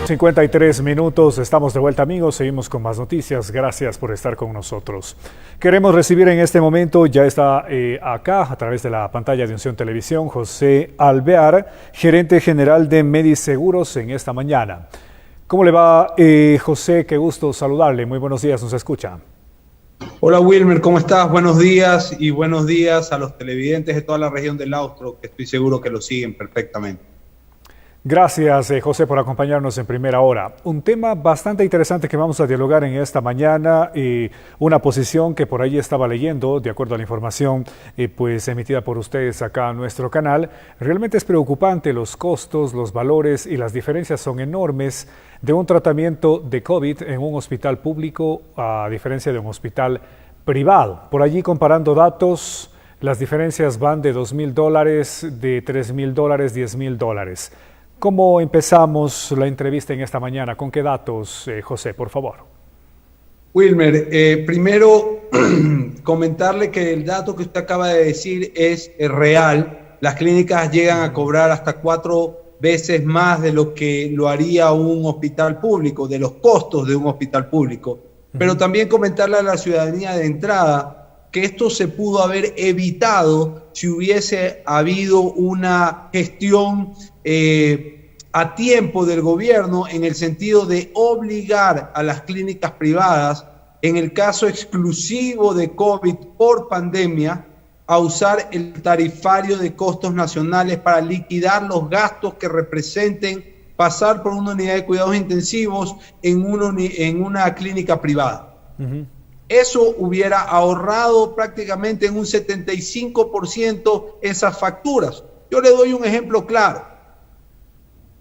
53 minutos, estamos de vuelta amigos, seguimos con más noticias, gracias por estar con nosotros. Queremos recibir en este momento, ya está acá a través de la pantalla de Unción Televisión, José Alvear, gerente general de Mediseguros en esta mañana. ¿Cómo le va, José? Qué gusto saludarle, muy buenos días, nos escucha. Hola Wilmer, ¿cómo estás? Buenos días y buenos días a los televidentes de toda la región del Austro, que estoy seguro que lo siguen perfectamente. Gracias, José, por acompañarnos en primera hora. Un tema bastante interesante que vamos a dialogar en esta mañana, una posición que por ahí estaba leyendo, de acuerdo a la información pues emitida por ustedes acá en nuestro canal. Realmente es preocupante los costos, los valores y las diferencias son enormes de un tratamiento de COVID en un hospital público a diferencia de un hospital privado. Por allí comparando datos, las diferencias van de $2,000, de $3,000, $10,000. ¿Cómo empezamos la entrevista en esta mañana? ¿Con qué datos, José, por favor? Wilmer, primero comentarle que el dato que usted acaba de decir es real. Las clínicas llegan a cobrar hasta 4 veces más de lo que lo haría un hospital público, de los costos de un hospital público. Pero también comentarle a la ciudadanía de entrada que esto se pudo haber evitado si hubiese habido una gestión a tiempo del gobierno en el sentido de obligar a las clínicas privadas, en el caso exclusivo de COVID por pandemia, a usar el tarifario de costos nacionales para liquidar los gastos que representen pasar por una unidad de cuidados intensivos en una clínica privada. Eso hubiera ahorrado prácticamente en un 75% esas facturas. Yo le doy un ejemplo claro.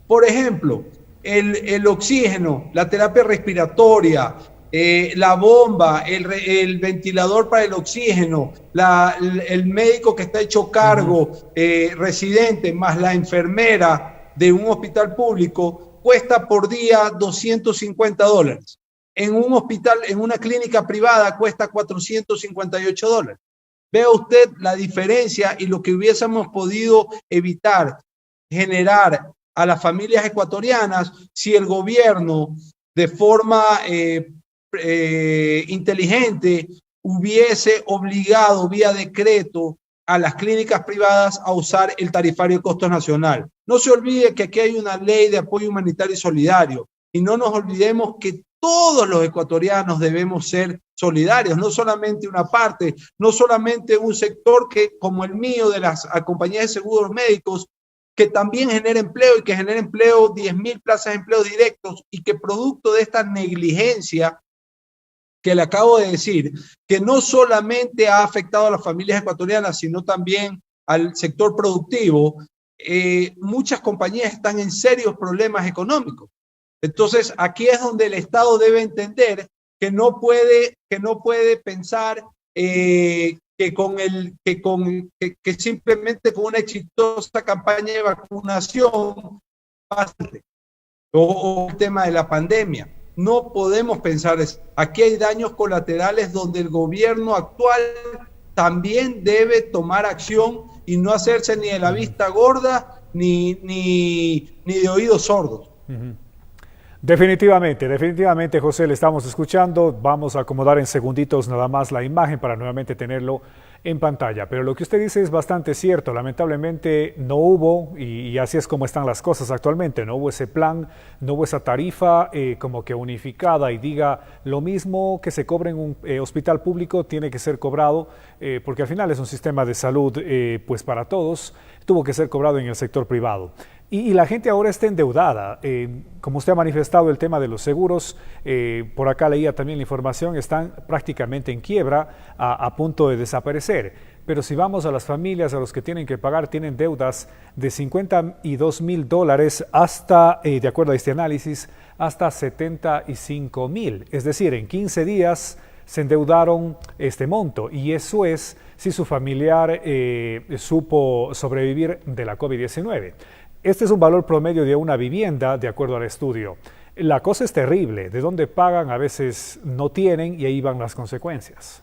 Por ejemplo, el oxígeno, la terapia respiratoria, la bomba, el ventilador para el oxígeno, el médico que está hecho cargo, residente, más la enfermera de un hospital público, cuesta por día $250. En un hospital, en una clínica privada, cuesta $458. Vea usted la diferencia y lo que hubiésemos podido evitar, generar a las familias ecuatorianas si el gobierno de forma inteligente hubiese obligado vía decreto a las clínicas privadas a usar el tarifario de costos nacional. No se olvide que aquí hay una ley de apoyo humanitario y solidario y no nos olvidemos que todos los ecuatorianos debemos ser solidarios, no solamente una parte, no solamente un sector que, como el mío de las compañías de seguros médicos, que también genera empleo y que genera empleo, 10,000 plazas de empleo directos y que producto de esta negligencia que le acabo de decir, que no solamente ha afectado a las familias ecuatorianas, sino también al sector productivo, muchas compañías están en serios problemas económicos. Entonces, aquí es donde el Estado debe entender que no puede pensar que simplemente con una exitosa campaña de vacunación o el tema de la pandemia. No podemos pensar eso. Aquí hay daños colaterales donde el gobierno actual también debe tomar acción y no hacerse ni de la vista gorda ni de oídos sordos. Definitivamente, José, le estamos escuchando. Vamos a acomodar en segunditos nada más la imagen para nuevamente tenerlo en pantalla. Pero lo que usted dice es bastante cierto. Lamentablemente no hubo, y así es como están las cosas actualmente, no hubo ese plan, no hubo esa tarifa como que unificada y diga lo mismo que se cobra en un hospital público tiene que ser cobrado, porque al final es un sistema de salud pues para todos, tuvo que ser cobrado en el sector privado. Y la gente ahora está endeudada. Como usted ha manifestado el tema de los seguros, por acá leía también la información, están prácticamente en quiebra, a punto de desaparecer. Pero si vamos a las familias, a los que tienen que pagar, tienen deudas de $52,000 hasta, de acuerdo a este análisis, hasta $75,000. Es decir, en 15 días se endeudaron este monto. Y eso es si su familiar supo sobrevivir de la COVID-19. Este es un valor promedio de una vivienda, de acuerdo al estudio. La cosa es terrible. De dónde pagan, a veces no tienen y ahí van las consecuencias.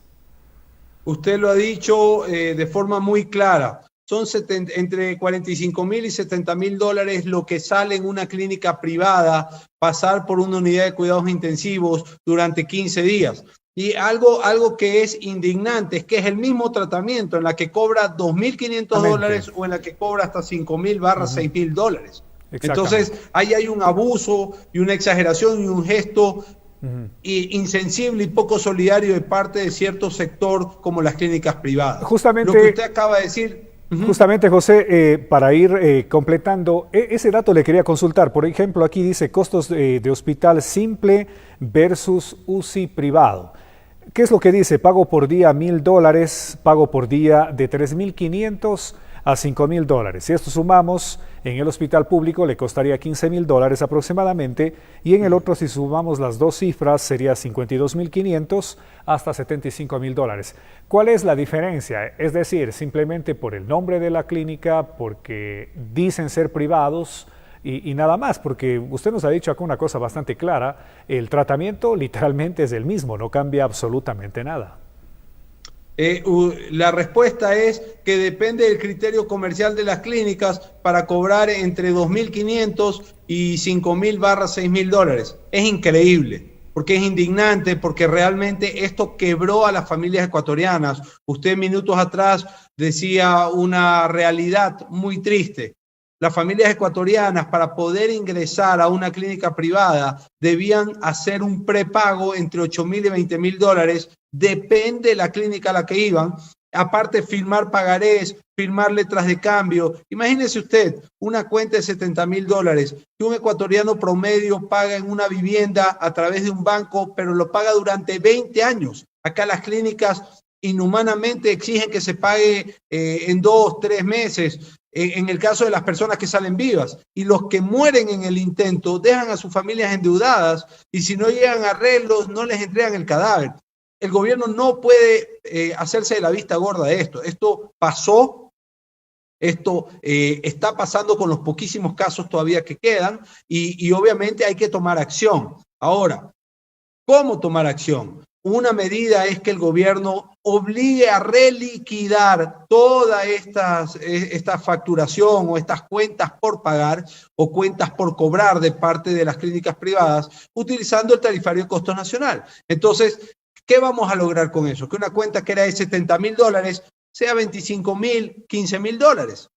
Usted lo ha dicho de forma muy clara. son entre 45.000 y 70.000 dólares lo que sale en una clínica privada pasar por una unidad de cuidados intensivos durante 15 días. Y algo que es indignante es que es el mismo tratamiento en la que cobra 2.500 dólares o en la que cobra hasta 5.000/6.000 dólares. Entonces, ahí hay un abuso y una exageración y un gesto insensible y poco solidario de parte de cierto sector como las clínicas privadas. Justamente, lo que usted acaba de decir... Justamente, José, para ir completando, ese dato le quería consultar. Por ejemplo, aquí dice costos de hospital simple versus UCI privado. ¿Qué es lo que dice? Pago por día $1.000, pago por día de 3.500 a 5.000 dólares. Si esto sumamos, en el hospital público le costaría 15.000 dólares aproximadamente, y en el otro, si sumamos las dos cifras, sería 52.500 hasta 75.000 dólares. ¿Cuál es la diferencia? Es decir, simplemente por el nombre de la clínica, porque dicen ser privados y nada más, porque usted nos ha dicho acá una cosa bastante clara: el tratamiento literalmente es el mismo, no cambia absolutamente nada. La respuesta es que depende del criterio comercial de las clínicas para cobrar entre 2.500 y 5.000/6.000 dólares. Es increíble, porque es indignante, porque realmente esto quebró a las familias ecuatorianas. Usted minutos atrás decía una realidad muy triste. Las familias ecuatorianas, para poder ingresar a una clínica privada, debían hacer un prepago entre 8.000 y 20.000 dólares, depende de la clínica a la que iban. Aparte, firmar pagarés, firmar letras de cambio. Imagínese usted una cuenta de 70.000 dólares que un ecuatoriano promedio paga en una vivienda a través de un banco, pero lo paga durante 20 años. Acá las clínicas inhumanamente exigen que se pague en 2, 3 meses. En el caso de las personas que salen vivas, y los que mueren en el intento dejan a sus familias endeudadas, y si no llegan a arreglos no les entregan el cadáver. El gobierno no puede hacerse de la vista gorda de esto. Esto pasó, esto está pasando con los poquísimos casos todavía que quedan, y obviamente hay que tomar acción. Ahora, ¿cómo tomar acción? Una medida es que el gobierno obligue a reliquidar toda esta facturación o estas cuentas por pagar o cuentas por cobrar de parte de las clínicas privadas utilizando el tarifario de costo nacional. Entonces, ¿qué vamos a lograr con eso? Que una cuenta que era de 70.000 dólares sea 25.000, 15.000 dólares.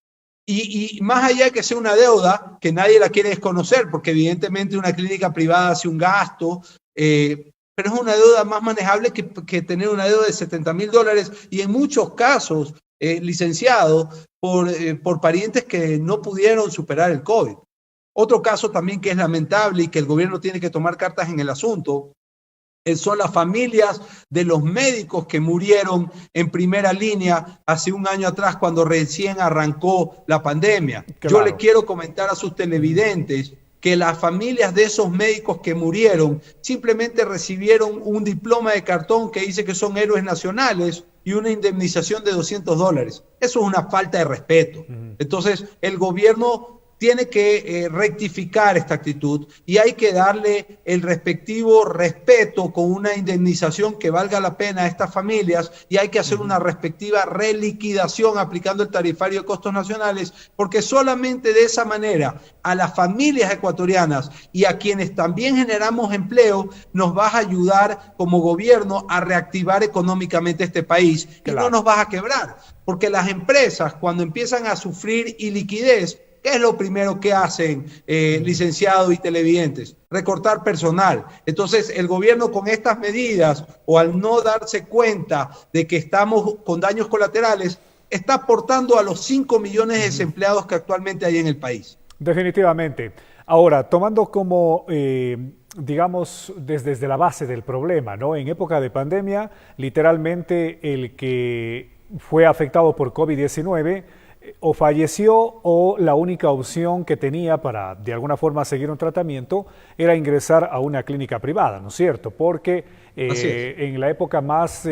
Y más allá de que sea una deuda, que nadie la quiere desconocer, porque evidentemente una clínica privada hace un gasto, pero es una deuda más manejable que tener una deuda de 70.000 dólares y en muchos casos, licenciado, por parientes que no pudieron superar el COVID. Otro caso también que es lamentable y que el gobierno tiene que tomar cartas en el asunto son las familias de los médicos que murieron en primera línea hace un año atrás cuando recién arrancó la pandemia. Claro. Yo le quiero comentar a sus televidentes que las familias de esos médicos que murieron simplemente recibieron un diploma de cartón que dice que son héroes nacionales y una indemnización de 200 dólares. Eso es una falta de respeto. Entonces, el gobierno tiene que rectificar esta actitud y hay que darle el respectivo respeto con una indemnización que valga la pena a estas familias, y hay que hacer una respectiva reliquidación aplicando el tarifario de costos nacionales, porque solamente de esa manera a las familias ecuatorianas y a quienes también generamos empleo nos vas a ayudar como gobierno a reactivar económicamente este país. Claro. Y no nos vas a quebrar, porque las empresas cuando empiezan a sufrir iliquidez, ¿qué es lo primero que hacen, licenciados y televidentes? Recortar personal. Entonces, el gobierno con estas medidas, o al no darse cuenta de que estamos con daños colaterales, está aportando a los 5 millones de desempleados que actualmente hay en el país. Definitivamente. Ahora, tomando como, digamos, desde la base del problema, ¿no? En época de pandemia, literalmente el que fue afectado por COVID-19 o falleció, o la única opción que tenía para de alguna forma seguir un tratamiento era ingresar a una clínica privada, ¿no es cierto? Porque en la época más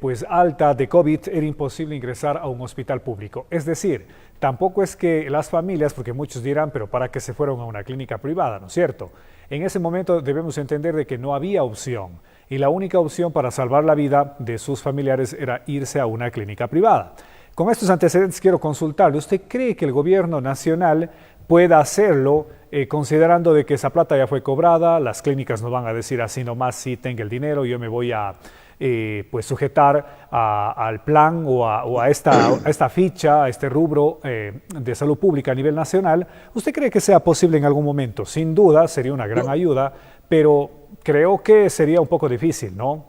pues alta de COVID era imposible ingresar a un hospital público. Es decir, tampoco es que las familias, porque muchos dirán, pero ¿para qué se fueron a una clínica privada? ¿No es cierto? En ese momento debemos entender de que no había opción, y la única opción para salvar la vida de sus familiares era irse a una clínica privada. Con estos antecedentes quiero consultarle, ¿usted cree que el gobierno nacional pueda hacerlo considerando de que esa plata ya fue cobrada, las clínicas no van a decir así nomás, sí, tenga el dinero, yo me voy a pues sujetar al plan o a esta ficha, a este rubro de salud pública a nivel nacional? ¿Usted cree que sea posible en algún momento? Sin duda, sería una gran ayuda, pero creo que sería un poco difícil, ¿no?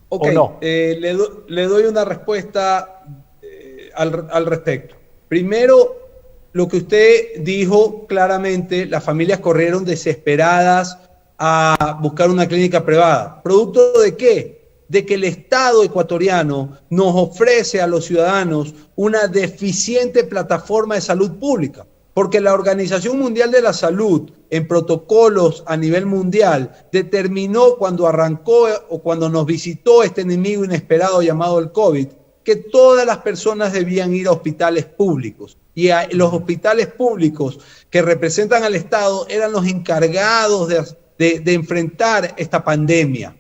Ok, ¿O no? le doy una respuesta al respecto. Primero, lo que usted dijo claramente, las familias corrieron desesperadas a buscar una clínica privada. ¿Producto de qué? De que el Estado ecuatoriano nos ofrece a los ciudadanos una deficiente plataforma de salud pública, porque la Organización Mundial de la Salud, en protocolos a nivel mundial, determinó cuando arrancó o cuando nos visitó este enemigo inesperado llamado el COVID, que todas las personas debían ir a hospitales públicos. Y los hospitales públicos que representan al Estado eran los encargados de enfrentar esta pandemia.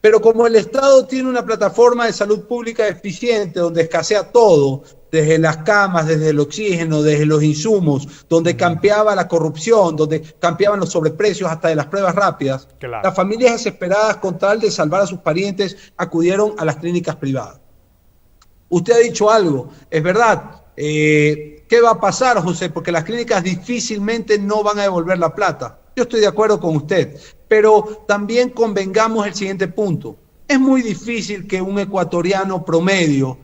Pero como el Estado tiene una plataforma de salud pública eficiente donde escasea todo, desde las camas, desde el oxígeno, desde los insumos, donde campeaba la corrupción, donde campeaban los sobreprecios hasta de las pruebas rápidas, claro, las familias desesperadas con tal de salvar a sus parientes acudieron a las clínicas privadas. Usted ha dicho algo, es verdad. ¿Qué va a pasar, José? Porque las clínicas difícilmente no van a devolver la plata. Yo estoy de acuerdo con usted, pero también convengamos el siguiente punto. Es muy difícil que un ecuatoriano promedio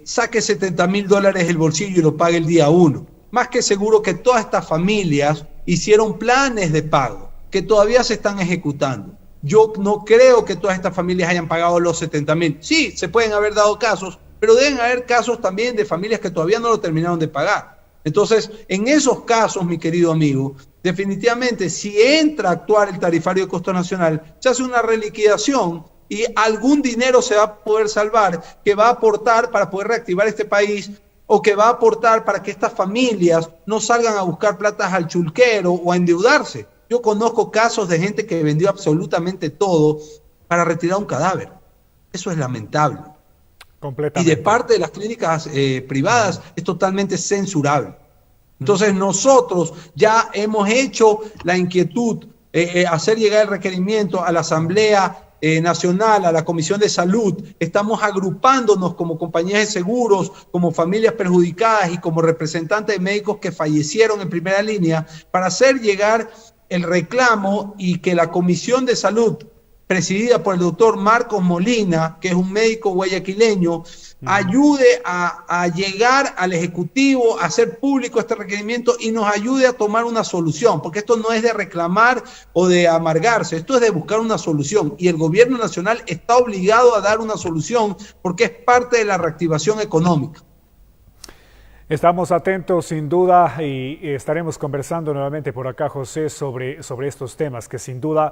saque $70.000 del bolsillo y lo pague el día 1. Más que seguro que todas estas familias hicieron planes de pago que todavía se están ejecutando. Yo no creo que todas estas familias hayan pagado los 70.000. Sí, se pueden haber dado casos, pero deben haber casos también de familias que todavía no lo terminaron de pagar. Entonces, en esos casos, mi querido amigo, definitivamente, si entra a actuar el tarifario de costo nacional, se hace una reliquidación y algún dinero se va a poder salvar que va a aportar para poder reactivar este país o que va a aportar para que estas familias no salgan a buscar platas al chulquero o a endeudarse. Yo conozco casos de gente que vendió absolutamente todo para retirar un cadáver. Eso es lamentable. Y de parte de las clínicas privadas es totalmente censurable. Entonces nosotros ya hemos hecho la inquietud, hacer llegar el requerimiento a la Asamblea Nacional, a la Comisión de Salud. Estamos agrupándonos como compañías de seguros, como familias perjudicadas y como representantes de médicos que fallecieron en primera línea para hacer llegar el reclamo y que la Comisión de Salud, presidida por el doctor Marcos Molina, que es un médico guayaquileño, ayude a llegar al Ejecutivo, a hacer público este requerimiento y nos ayude a tomar una solución, porque esto no es de reclamar o de amargarse, esto es de buscar una solución y el gobierno nacional está obligado a dar una solución porque es parte de la reactivación económica. Estamos atentos sin duda y estaremos conversando nuevamente por acá, José, sobre estos temas que sin duda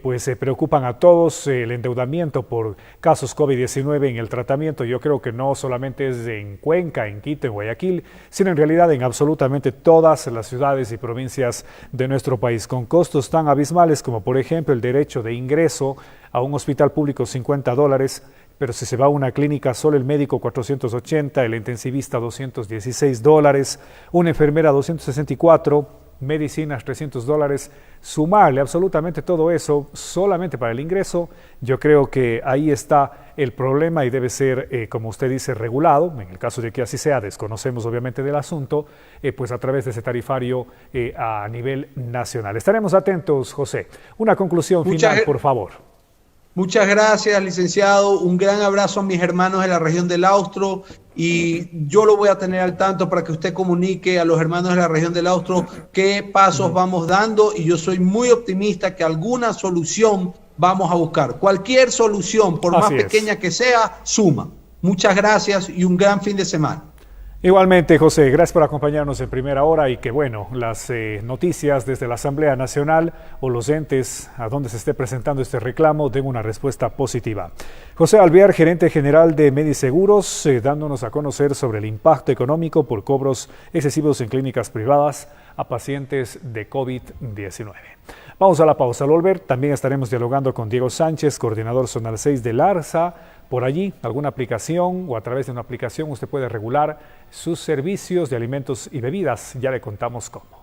pues preocupan a todos. El endeudamiento por casos COVID-19 en el tratamiento, yo creo que no solamente es en Cuenca, en Quito, en Guayaquil, sino en realidad en absolutamente todas las ciudades y provincias de nuestro país, con costos tan abismales como por ejemplo el derecho de ingreso a un hospital público $50, pero si se va a una clínica, solo el médico $480, el intensivista $216, una enfermera $264, medicinas $300, sumarle absolutamente todo eso solamente para el ingreso, yo creo que ahí está el problema y debe ser, como usted dice, regulado. En el caso de que así sea, desconocemos obviamente del asunto, pues a través de ese tarifario a nivel nacional. Estaremos atentos, José. Una conclusión final, por favor. Muchas gracias, licenciado. Un gran abrazo a mis hermanos de la región del Austro y yo lo voy a tener al tanto para que usted comunique a los hermanos de la región del Austro qué pasos vamos dando y yo soy muy optimista que alguna solución vamos a buscar. Cualquier solución, por más pequeña que sea, suma. Muchas gracias y un gran fin de semana. Igualmente, José, gracias por acompañarnos en primera hora y que bueno, las noticias desde la Asamblea Nacional o los entes a donde se esté presentando este reclamo den una respuesta positiva. José Alvear, gerente general de Mediseguros, dándonos a conocer sobre el impacto económico por cobros excesivos en clínicas privadas a pacientes de COVID-19. Vamos a la pausa. Al volver, también estaremos dialogando con Diego Sánchez, coordinador zonal 6 del ARSA, por allí, alguna aplicación o a través de una aplicación usted puede regular sus servicios de alimentos y bebidas. Ya le contamos cómo.